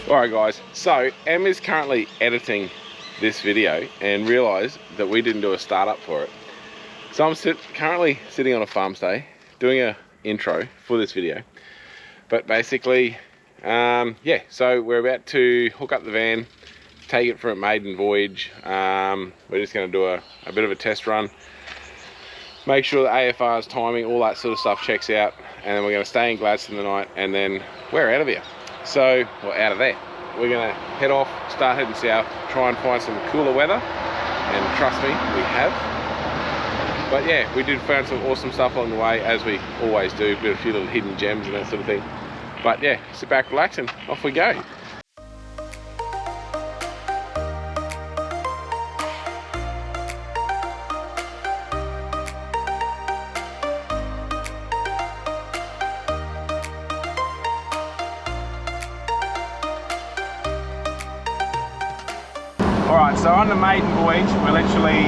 Alright guys, so Em is currently editing this video and realised that we didn't do a startup for it. So I'm currently sitting on a farm stay doing a intro for this video. But basically, yeah, so we're about to hook up the van, take it for a maiden voyage. We're just going to do a bit of a test run, make sure the AFR's timing, all that sort of stuff checks out, and then we're going to stay in Gladstone tonight and then we're out of here. So, well, out of there. We're going to head off, start heading south, try and find some cooler weather, and trust me, we have. But yeah, we did find some awesome stuff along the way, as we always do, a few little hidden gems and that sort of thing. But yeah, sit back, relax, and off we go. Alright, so on the maiden voyage, we're literally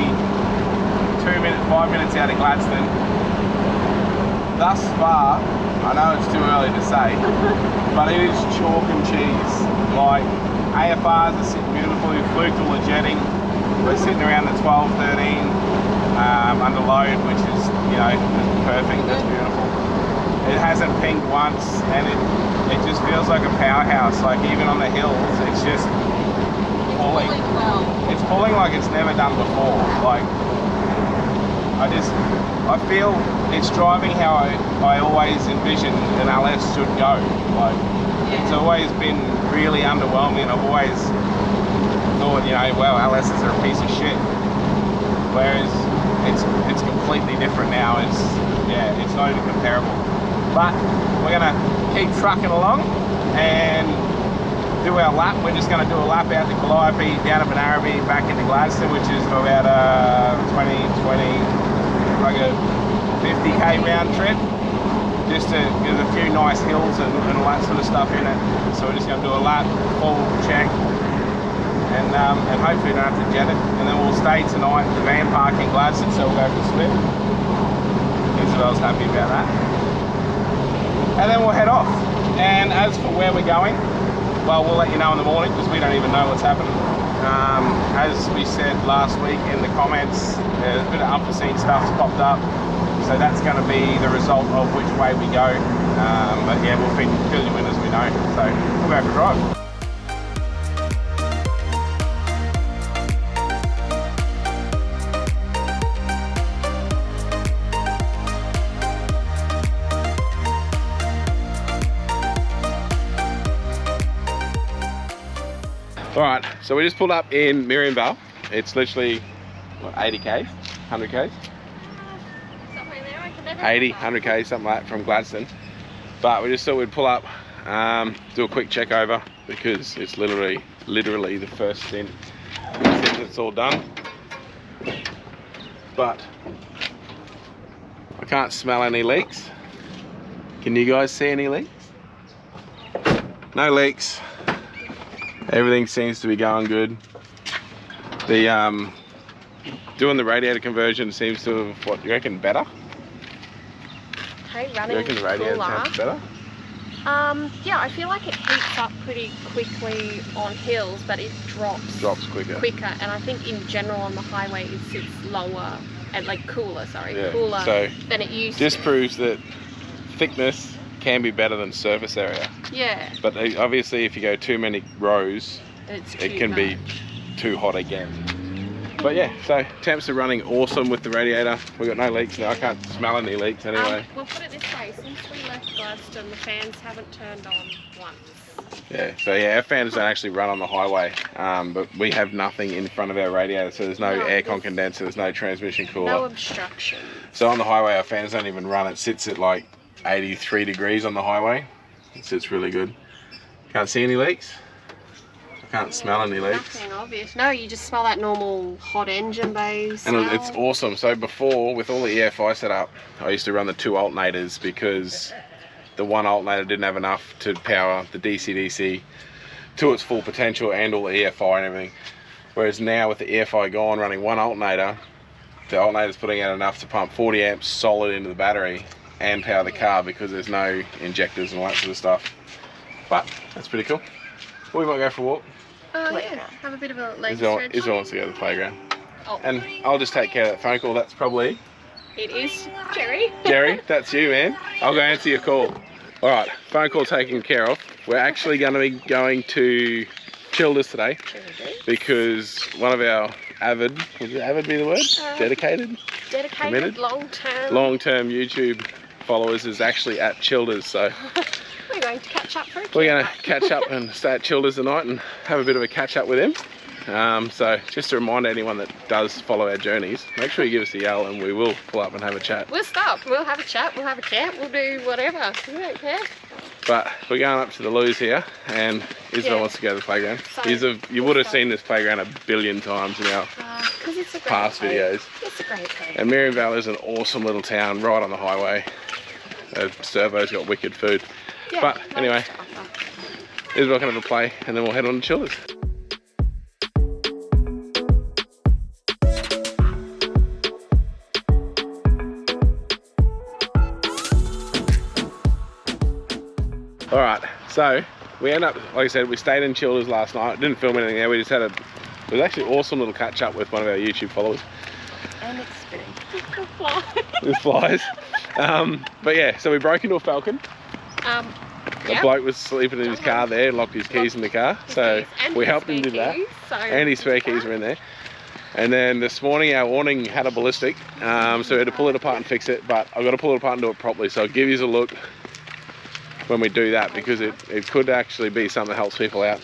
5 minutes out of Gladstone. Thus far, I know it's too early to say, but it is chalk and cheese. Like, AFRs are sitting beautifully, fluked all the jetting. We're sitting around the 12, 13 under load, which is, you know, perfect, that's beautiful. It hasn't pinged once, and it just feels like a powerhouse. Like, even on the hills, it's just pulling. It's pulling like it's never done before. Like, I feel it's driving how I always envisioned an LS should go. Like, it's always been really underwhelming. I've always thought, you know, well, LSs are a piece of shit. Whereas it's completely different now. It's not even comparable. But we're gonna keep trucking along and do our lap. We're just going to do a lap out to Calliope, down to Benaraby, back into Gladstone, which is about like a 50k round trip. Just there's a few nice hills and all that sort of stuff in it. So we're just going to do a lap, full check, and hopefully don't have to jet it. And then we'll stay tonight at the van park in Gladstone, so we'll go for a spin. Isabel's happy about that. And then we'll head off. And as for where we're going, well, we'll let you know in the morning because we don't even know what's happening. As we said last week in the comments, there's a bit of unforeseen stuff's popped up, so that's going to be the result of which way we go. But yeah, we'll fill you in as we know. So we'll go for a drive. Alright, so we just pulled up in Murgon. It's literally, what, 80 k's? 100 k's? Somewhere there, I can never 80, 100 k's, something like that from Gladstone. But we just thought we'd pull up, do a quick check over, because it's literally the first stint since it's all done. But I can't smell any leaks. Can you guys see any leaks? No leaks. Everything seems to be going good. The doing the radiator conversion seems to have, what, you reckon, better? Okay, running you reckon the radiator sounds better? Yeah, I feel like it heats up pretty quickly on hills, but it drops quicker. And I think in general on the highway it sits lower and like cooler, cooler so than it used to. This proves that thickness can be better than surface area. Yeah. But obviously if you go too many rows, it can be too hot again. But yeah, so temps are running awesome with the radiator. We've got no leaks now. I can't smell any leaks anyway. We'll put it this way, since we left Gladstone, the fans haven't turned on once. Yeah, so yeah, our fans don't actually run on the highway, but we have nothing in front of our radiator, so there's no aircon condenser, there's no transmission cooler. No obstruction. So on the highway, our fans don't even run. It sits at like 83 degrees on the highway. It sits really good. Can't see any leaks. I can't smell any leaks. Nothing obvious. No, you just smell that normal hot engine bay smell. And it's awesome. So before, with all the EFI set up, I used to run the 2 alternators because the 1 alternator didn't have enough to power the DC-DC to its full potential and all the EFI and everything. Whereas now with the EFI gone, running 1 alternator, the alternator's putting out enough to pump 40 amps solid into the battery and power the car because there's no injectors and all that sort of stuff. But that's pretty cool. We might go for a walk. Oh yeah, have a bit of a leg stretch. Israel wants to go to the playground. Oh. And I'll just take care of that phone call. That's probably... It is Jerry. Jerry, that's you, man. I'll go answer your call. All right, phone call taken care of. We're actually going to be going to Childers today because one of our avid, would avid be the word? Dedicated, committed? long-term YouTube followers is actually at Childers, so we're going to catch up for a we're going to catch up and stay at Childers tonight and have a bit of a catch up with him. So just to remind anyone that does follow our journeys, make sure you give us a yell and we will pull up and have a chat. We'll stop, we'll have a chat, we'll have a camp, we'll do whatever, we don't care. But we're going up to the loos here and Isabel wants to go to the playground. So, you would have seen this playground a billion times in our it's a past videos. It's a great place. And Miriam Valley is an awesome little town right on the highway. Servo's got wicked food. Yeah, but anyway, Isabel can have a play and then we'll head on to Childers. All right, so we end up, like I said, we stayed in Childers last night. Didn't film anything there. We just had it was actually an awesome little catch up with one of our YouTube followers. And it's spinning. With flies. But yeah, so we broke into a Falcon. A bloke was sleeping in his car there, locked his keys in the car. So we helped him do that. And his spare keys were in there. And then this morning our awning had a ballistic. So we had to pull it apart and fix it, but I've got to pull it apart and do it properly. So I'll give you a look when we do that because it could actually be something that helps people out.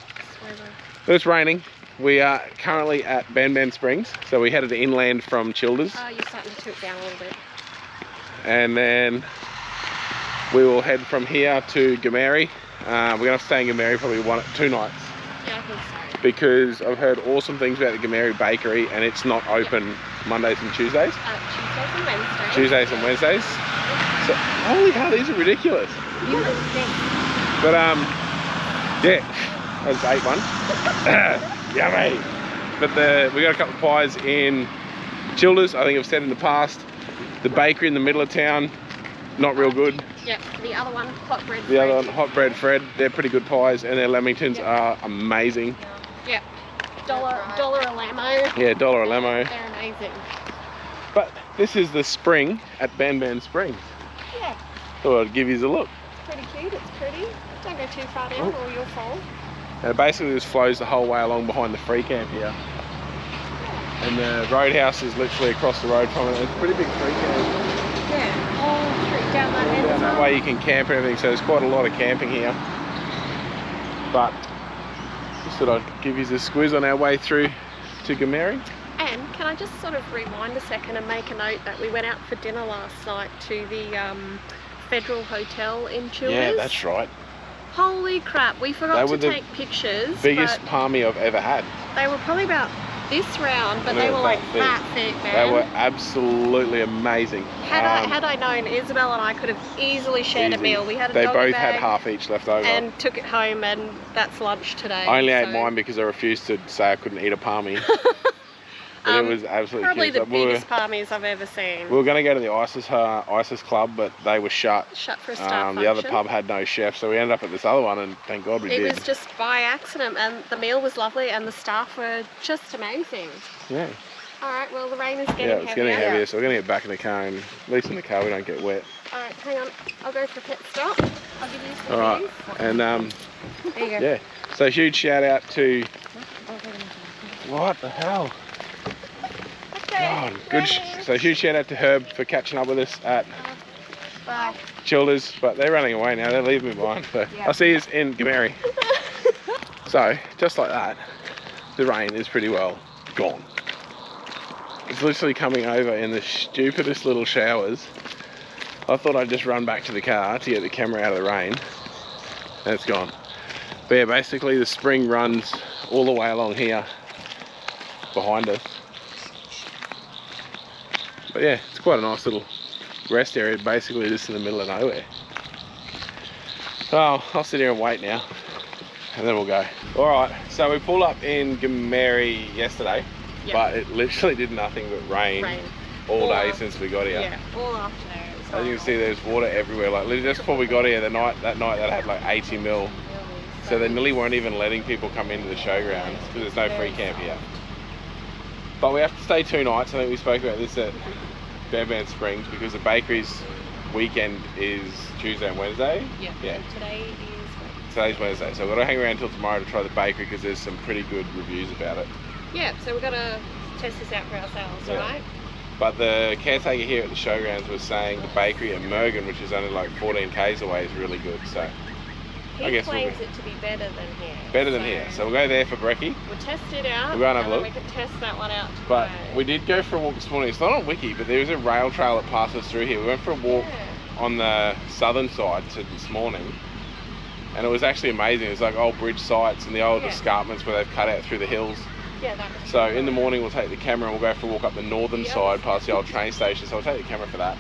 But it's raining. We are currently at Ban Springs, so we headed inland from Childers. Oh, you're starting to tilt down a little bit. And then we will head from here to Gameri. We're going to stay in Gameri probably 2 nights. Yeah, I think so. Because I've heard awesome things about the Gameri bakery and it's not open Mondays and Tuesdays. Tuesdays and Wednesdays. Tuesdays and Wednesdays. So, holy hell, these are ridiculous. You would think. But yeah, I just ate one. Yummy. But we got a couple of pies in Childers. I think I've said in the past. The bakery in the middle of town, not real good. Yep. The other one, Hot Bread. The other one, Hot Bread Fred. They're pretty good pies, and their lamingtons are amazing. Yep. $1 a lamo. Yeah, $1 a lamo. They're amazing. But this is the spring at Ban Springs. Yeah. Thought I'd give you a look. Pretty cute, it's pretty. Don't go too far down or you'll fall. And it basically just flows the whole way along behind the free camp here. And the roadhouse is literally across the road from it. It's a pretty big free camp. Yeah, all through down that end. Down that way you can camp and everything, so there's quite a lot of camping here. But just thought I'd give you a squiz on our way through to Gameri. And can I just sort of rewind a second and make a note that we went out for dinner last night to the Federal Hotel in Childers. Yeah, that's right. Holy crap, we forgot to take pictures. Biggest palmy I've ever had. They were probably about this round, but they were like that thick, man. They were absolutely amazing. Had I known, Isabel and I could have easily shared a meal. We had a doggy They both bag had half each left over. and took it home, and that's lunch today. I only ate mine because I refused to say I couldn't eat a palmy. But it was absolutely probably cute. the biggest palmies I've ever seen. We were going to go to the ISIS club, but they were shut. Shut for a staff function. The other pub had no chef, so we ended up at this other one, and thank God we did. It was just by accident, and the meal was lovely, and the staff were just amazing. Yeah. All right, well, the rain is getting heavier. Yeah, it's getting heavier, so we're going to get back in the car, and at least in the car we don't get wet. All right, hang on. I'll go for a pit stop. I'll give you some All right, and there you go. Yeah, so huge shout out to... What the hell? God, good. So huge shout out to Herb for catching up with us at Childers, but they're running away now. They're leaving me behind. So I'll see you in Gameri. So just like that, the rain is pretty well gone. It's literally coming over in the stupidest little showers. I thought I'd just run back to the car to get the camera out of the rain, and it's gone. But yeah, basically the spring runs all the way along here behind us. But yeah, it's quite a nice little rest area, basically just in the middle of nowhere. So I'll sit here and wait now, and then we'll go. All right, so we pulled up in Gameri yesterday, but it literally did nothing but rain all day since we got here. Yeah, all afternoon. As you can see, there's water everywhere. Like just before we got here, that night that had like 80 mil So they nearly weren't even letting people come into the showgrounds because there's no free camp here. But we have to stay 2 nights. I think we spoke about this at Bear Band Springs because the bakery's weekend is Tuesday and Wednesday. Yeah. And today is Wednesday. Today's Wednesday, so we've got to hang around until tomorrow to try the bakery because there's some pretty good reviews about it. Yeah, so we've got to test this out for ourselves, right? But the caretaker here at the showgrounds was saying the bakery at Murgon, which is only like 14 k's away, is really good. So I guess claims it to be better than here. Better than here. So we'll go there for brekkie. We'll test it out. We'll go and have a look. We can test that one out tomorrow. But we did go for a walk this morning. It's not on Wiki, but there was a rail trail that passed us through here. We went for a walk on the southern side this morning. And it was actually amazing. It was like old bridge sites and the old escarpments where they've cut out through the hills. Yeah, that was so in the morning we'll take the camera and we'll go for a walk up the northern side past the old train station. So we'll take the camera for that.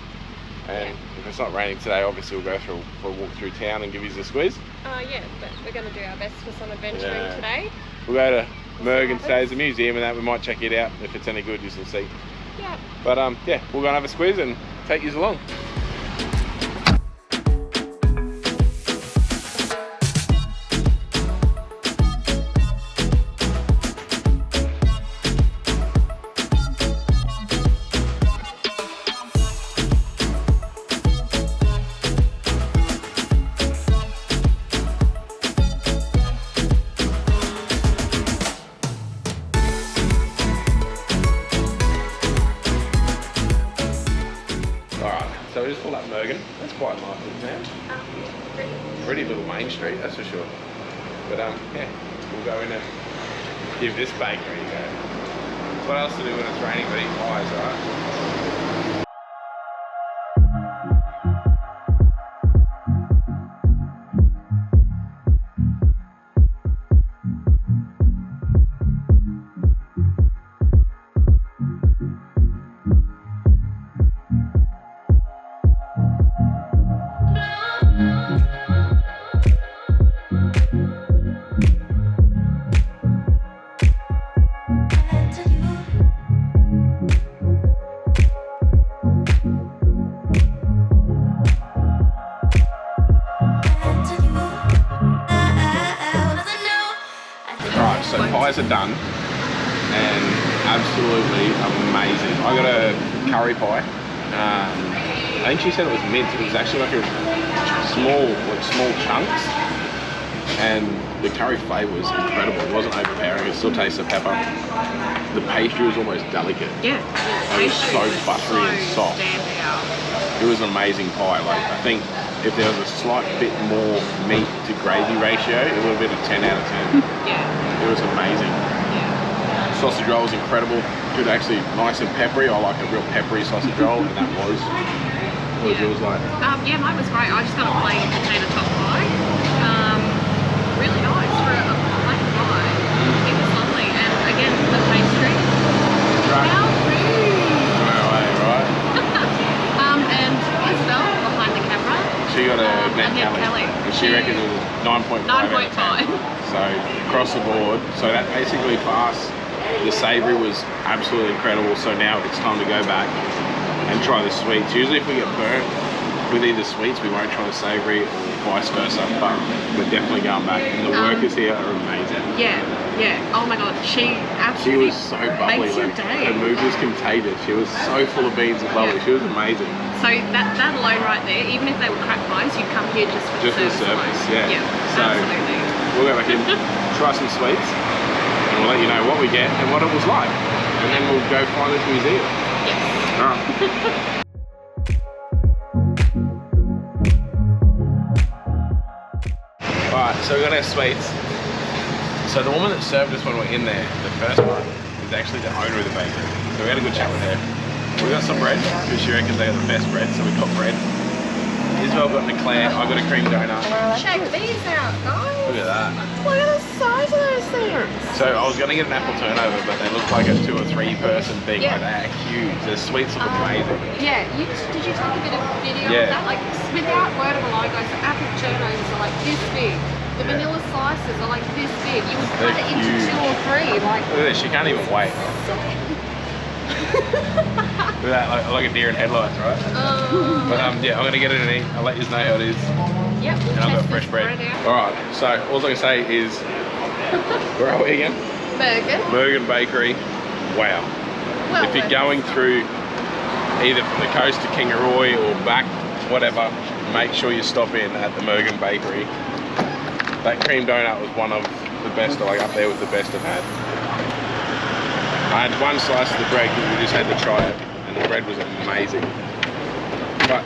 And if it's not raining today, obviously we'll go for a walk through town and give you a squeeze. Yeah, but we're going to do our best for some adventuring today. We'll go to Murgon today's a museum and that. We might check it out. If it's any good, you'll see. Yeah. But yeah, we'll go and have a squeeze and take you along. So we just pulled up Murgon. That's quite a nice little town. Pretty little main street, that's for sure. But yeah, we'll go in and give this bakery a go. What else to do when it's raining but eat pies, right? So pies are done and absolutely amazing. I got a curry pie. I think she said it was mint. It was actually like a small chunks, and the curry flavour was incredible. It wasn't overpowering. It still tastes of pepper. The pastry was almost delicate. Yeah, it was so buttery and soft. It was an amazing pie. Like I think if there was a slight bit more meat to gravy ratio, it would have been a 10 out of 10. Yeah. It was amazing. Yeah. Sausage roll was incredible. Good, actually nice and peppery. I like a real peppery sausage roll, and that was. What was yours like? Yeah, mine was great. I just got a plain potato top pie. Really nice for a plain pie. It was lovely, and again the pastry. Right. How rude! Right. And Isabel behind the camera. She got a Nat Kelly. And she reckons it was 9.5. 9.5. So across the board. So that basically for us, the savoury was absolutely incredible. So now it's time to go back and try the sweets. Usually if we get burnt with either sweets, we won't try the savoury or vice versa. But we're definitely going back. And the workers here are amazing. Yeah. Oh my god, she absolutely was so bubbly. makes your day. Her mood was contagious. She was so full of beans and bubbly. She was amazing. So that alone right there, even if they were crap pies, you'd come here just for the service alone. Yeah. So absolutely. We'll go back in, try some sweets, and we'll let you know what we get and what it was like. And then we'll go find this museum. Yes. Alright. Alright, so we got our sweets. So the woman that served us when we were in there, the first one, is actually the owner of the bakery. So we had a good chat with her. We got some bread, because she reckons they got the best bread, so we got bread. Isabel got an eclair, I got a cream donut. Check these out, guys. Look at that. Look at the size of those things. So I was going to get an apple turnover, but they look like a 2 or 3 person thing. Like they're huge. The sweets look amazing. Yeah, did you take a bit of video of that? Like, without word of a lie, guys, the apple turnovers are like this big. The vanilla slices are like this big. You would cut it into 2 or 3. Like, look at this, she can't even wait. With that, like a deer in headlights, right? But yeah, I'm gonna get it and eat. I'll let you know how it is. Yep. And I've got fresh bread. Alright, so all I can say is, where are we again? Murgon. Murgon Bakery. Wow. Well, if you're going through either from the coast to Kingaroy or back, whatever, make sure you stop in at the Murgon Bakery. That cream donut was one of the best, like up there with the best I've had. I had one slice of the bread because we just had to try it, and the bread was amazing. But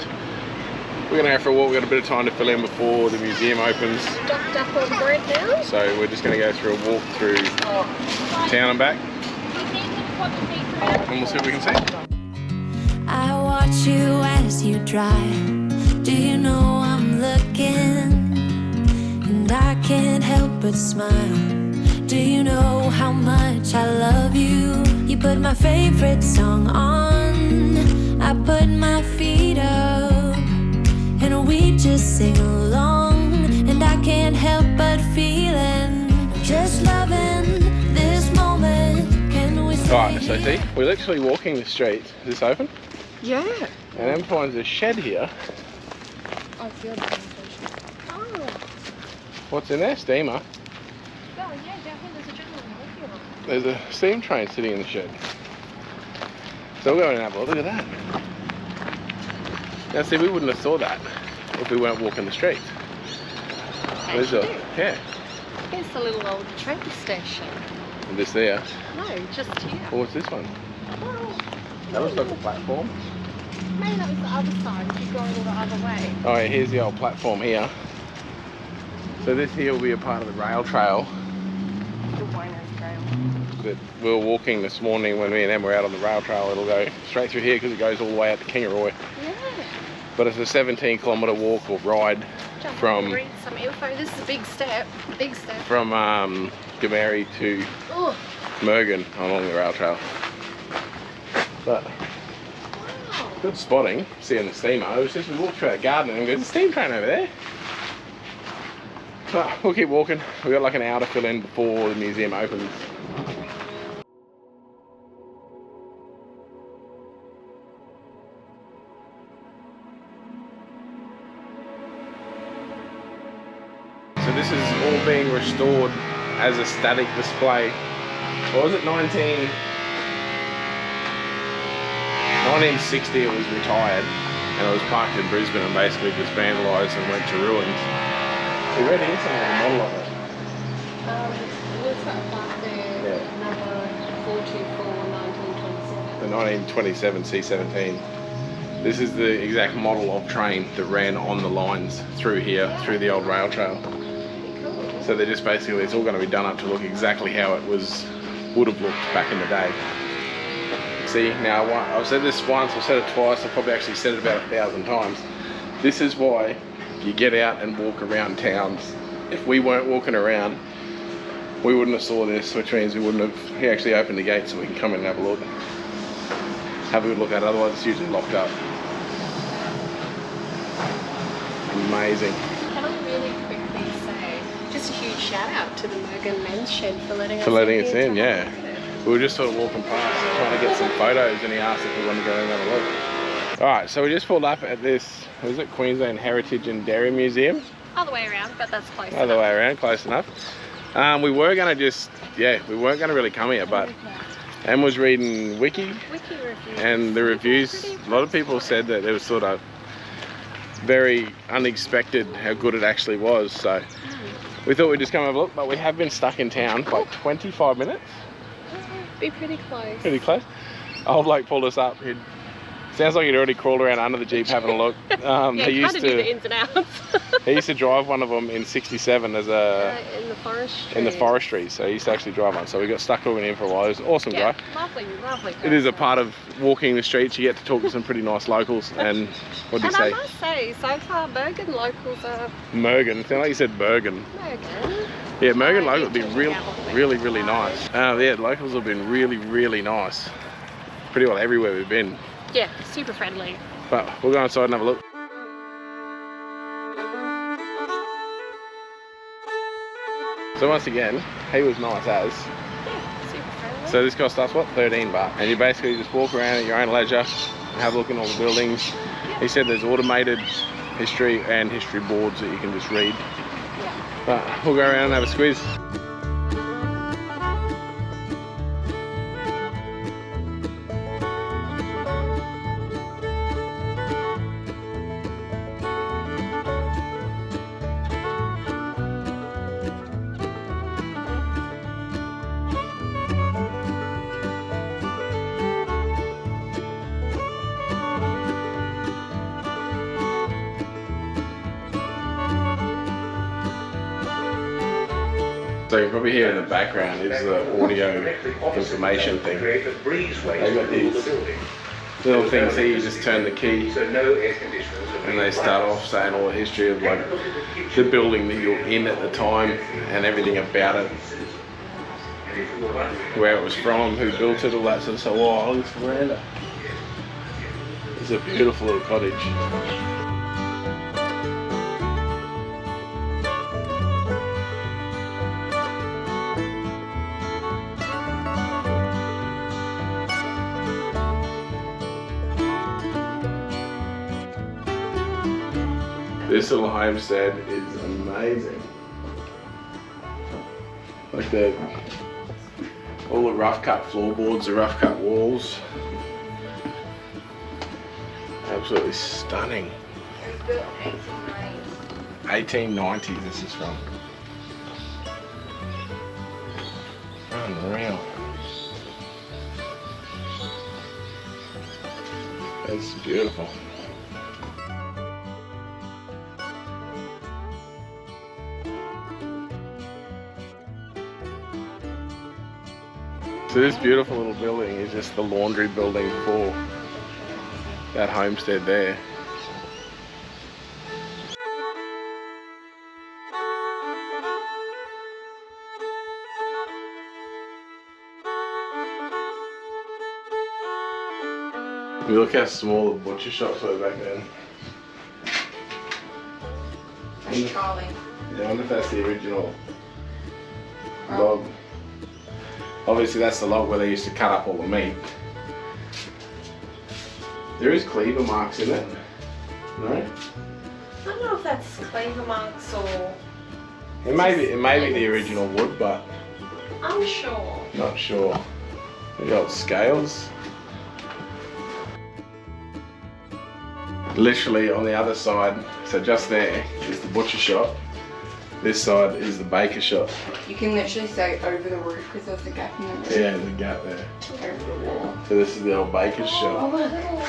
we're gonna go for a walk. We've got a bit of time to fill in before the museum opens. Stocked up on bread now. So we're just gonna go through a walk through town and back, and we'll see what we can see. I watch you as you drive. Do you know I'm looking? And I can't help but smile. Do you know how much I love you? You put my favorite song on. I put my feet up, and we just sing along. And I can't help but feeling, just loving this moment. Can we stay? Right, so see, we're literally walking the street. Is this open? Yeah. And then finds a shed here. I feel that. Oh. What's in there? Steamer. Oh yeah, down here there's a gentleman walking on. There's a steam train sitting in the shed. So we'll go and have a look. Look at that. Now see, we wouldn't have thought that if we weren't walking the street. There's a, yeah. Here's the little old train station. And this there. No, just here. Oh, what's this one? Well, That looks like a platform. maybe that was the other side if you're going the other way. Oh yeah, here's the old platform here. So this here will be a part of the rail trail The winery trail. that we were walking this morning when me and Em were out on the rail trail. It'll go straight through here because it goes all the way out to Kingaroy. Yeah. But it's a 17-kilometre walk or ride Jump from and read some info. This is a big step. Big step. from Gameri to Oh. Murgon along the rail trail. But Wow. good spotting, seeing the steamer. It was just we walked through our garden and there's a steam train over there. But we'll keep walking. We've got like an hour to fill in before the museum opens. So this is all being restored as a static display. What was it, 1960 it was retired, and it was parked in Brisbane and basically just vandalised and went to ruins. We read in some of the model of it. What's that back there? Yeah. Number 424 1927. The 1927 C-17. This is the exact model of train that ran on the lines through here, through the old rail trail. Cool. So they're just basically, it's all going to be done up to look exactly how it would have looked back in the day. See, now I've said this once, I've said it twice, I've probably actually said it about 1,000 times. This is why you get out and walk around towns. If we weren't walking around, we wouldn't have saw this, which means we wouldn't have, he actually opened the gate so we can come in and have a look. Have a good look at it, otherwise it's usually locked up. Amazing. Can I really quickly say, just a huge shout out to the Murgon Men's Shed for letting us In, yeah. We were just sort of walking past trying to get some photos and he asked if we wanted to go and have a look. Alright, so we just pulled up at this, was it Queensland Heritage and Dairy Museum? Other way around, but that's close Other way around, close enough. We were going to just, yeah, we weren't going to really come here, but Em was reading Wiki reviews. and the reviews, a lot of people said that it was sort of very unexpected how good it actually was, so we thought we'd just come have a look, but we have been stuck in town for like 25 minutes. Be pretty close. Pretty close. Old bloke pulled us up. Sounds like he'd already crawled around under the Jeep having a look. Yeah, he used to do the ins and outs. He used to drive one of them in '67 as a in the forestry. in the forestry. So he used to actually drive one. So we got stuck talking to him for a while. It was an awesome guy. Lovely. It is a part of walking the streets. You get to talk to some pretty nice locals. And what did you say? And I must say, so far, Murgon locals are. Murgon. Sound like you said Murgon. Murgon. Yeah, Murgon locals have been really nice. Yeah, locals have been really nice. Pretty well everywhere we've been. Yeah, super friendly. But we'll go inside and have a look. So once again, he was nice as. Yeah, super friendly. So this cost us what, 13 bucks, and you basically just walk around at your own leisure and have a look at all the buildings. He said there's automated history and history boards that you can just read. But we'll go around and have a squeeze. So you can probably hear in the background is the audio information thing. They've got these little things here, you just turn the key and they start off saying all the history of like the building that you're in at the time and everything about it. Where it was from, who built it, all that sort of stuff. Oh, look at the veranda. It's a beautiful little cottage. This little homestead is amazing. Like all the rough cut floorboards, the rough cut walls. Absolutely stunning. 1890 this is from. Unreal. It's beautiful. So this beautiful little building is just the laundry building for that homestead there. You look how small the butcher shops were back then. That's Charlie. Yeah, I wonder if that's the original log. Obviously that's the log where they used to cut up all the meat. There is cleaver marks in it, no? I don't know if that's cleaver marks or... It may be the original wood, but... I'm sure. Not sure. The old scales. Literally on the other side, so just there is the butcher shop. This side is the baker shop. You can literally say over the roof because there's a gap in the roof. Yeah, there's a gap there. Over the wall. So this is the old baker's Oh, shop. the little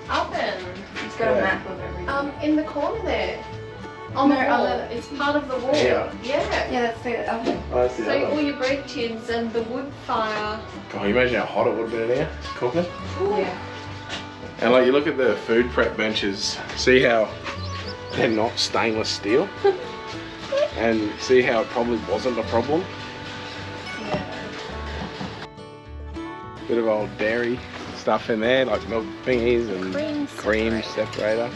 oven. It's got Yeah. a map of everything. In the corner there. On the No, wall. other- It's part of the wall. Yeah. Yeah. Yeah, that's the oven. Oh, that's the So other all one. your bread tins and the wood fire. God, you imagine how hot it would have been in here, cooking? Yeah. And like you look at the food prep benches, see how they're not stainless steel? And see how it probably wasn't a problem? Yeah. Bit of old dairy stuff in there, like milk thingies and Cream separator.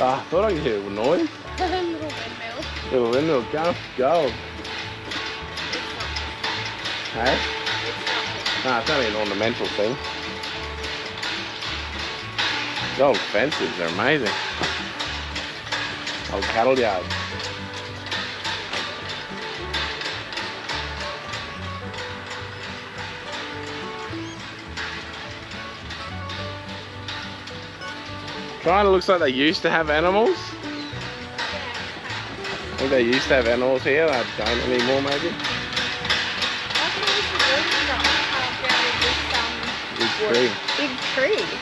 Ah, I thought I could hear a noise. Little windmill. Little windmill, go. Hey? Nah, it's only an ornamental thing. The old fences are amazing. Old cattle yard. Kind of looks like they used to have animals. I think they used to have animals here. They don't anymore, maybe. Big tree. Big tree.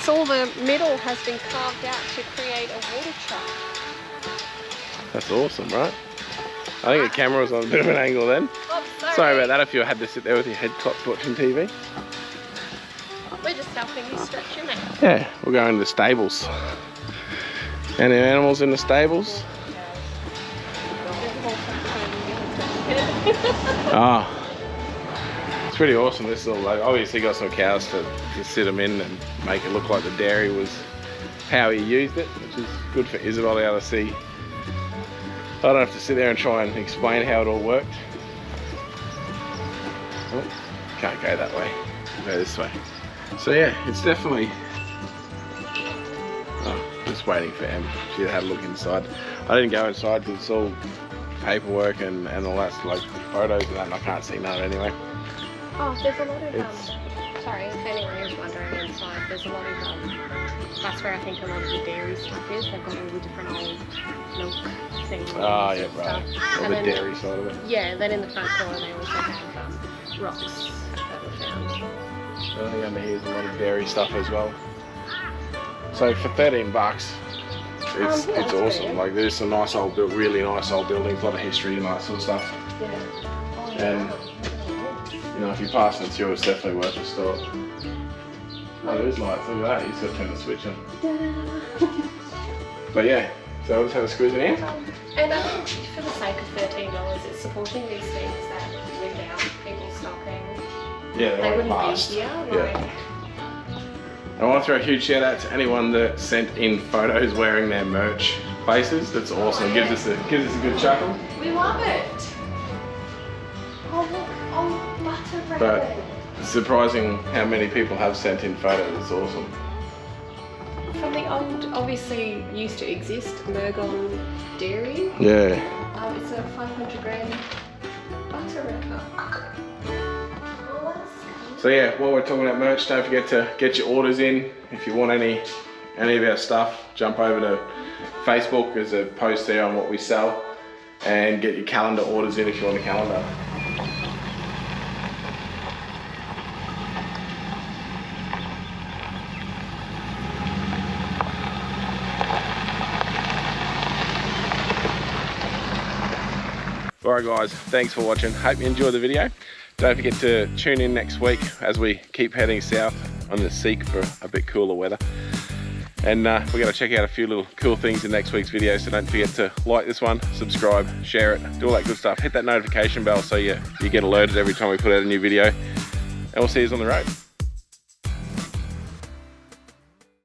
So the middle has been carved out to create a water truck. That's awesome, right? I think the camera was on a bit of an angle then. Oh, Sorry about that if you had to sit there with your head cocked watching TV. We're just helping you stretch your neck. Yeah, we're going to the stables. Any animals in the stables? Ah, it's pretty awesome. This little, like, obviously got some cows to sit them in and make it look like the dairy was how he used it, which is good for Isabel to be able to see. I don't have to sit there and try and explain how it all worked. Oh, can't go that way. Go this way. So yeah, it's definitely. Oh, just waiting for Em. She had a look inside. I didn't go inside because it's all paperwork and all that, like photos and that, and I can't see none anyway. Oh, there's a lot of sorry, if anyone is wondering inside, there's a lot of that's where I think a lot of the dairy stuff is. They've got all the different old milk things. Oh yeah, right. All the then, dairy side of it. Yeah, then in the front corner they also have rocks that were found. I think under here's a lot of dairy stuff as well. So for $13, it's awesome. Like there's some nice old, really nice old buildings, a lot of history and that sort of stuff. Yeah. Oh, and you know, if you're passing it through, it's definitely worth a stop. Oh, there is lights. Look at that. You just got to turn the switch on. But yeah, so we'll just have a squeeze it in. And I think for the sake of $13, it's supporting these things that without people stopping, yeah, they wouldn't past. be here. Yeah. I want to throw a huge shout out to anyone that sent in photos wearing their merch places. That's awesome. Oh, yeah. Gives us a good chuckle. We love it. Oh look, oh butter rabbit. But it's surprising how many people have sent in photos. It's awesome. From the old, obviously used to exist, Murgon dairy. Yeah. It's a 500 gram butter wrapper. So yeah, while we're talking about merch, don't forget to get your orders in. If you want any of our stuff, jump over to Facebook. There's a post there on what we sell, and get your calendar orders in if you want a calendar. Alright guys, thanks for watching. Hope you enjoyed the video. Don't forget to tune in next week as we keep heading south on the seek for a bit cooler weather. And we're going to check out a few little cool things in next week's video, so don't forget to like this one, subscribe, share it, do all that good stuff. Hit that notification bell so you get alerted every time we put out a new video. And we'll see you on the road.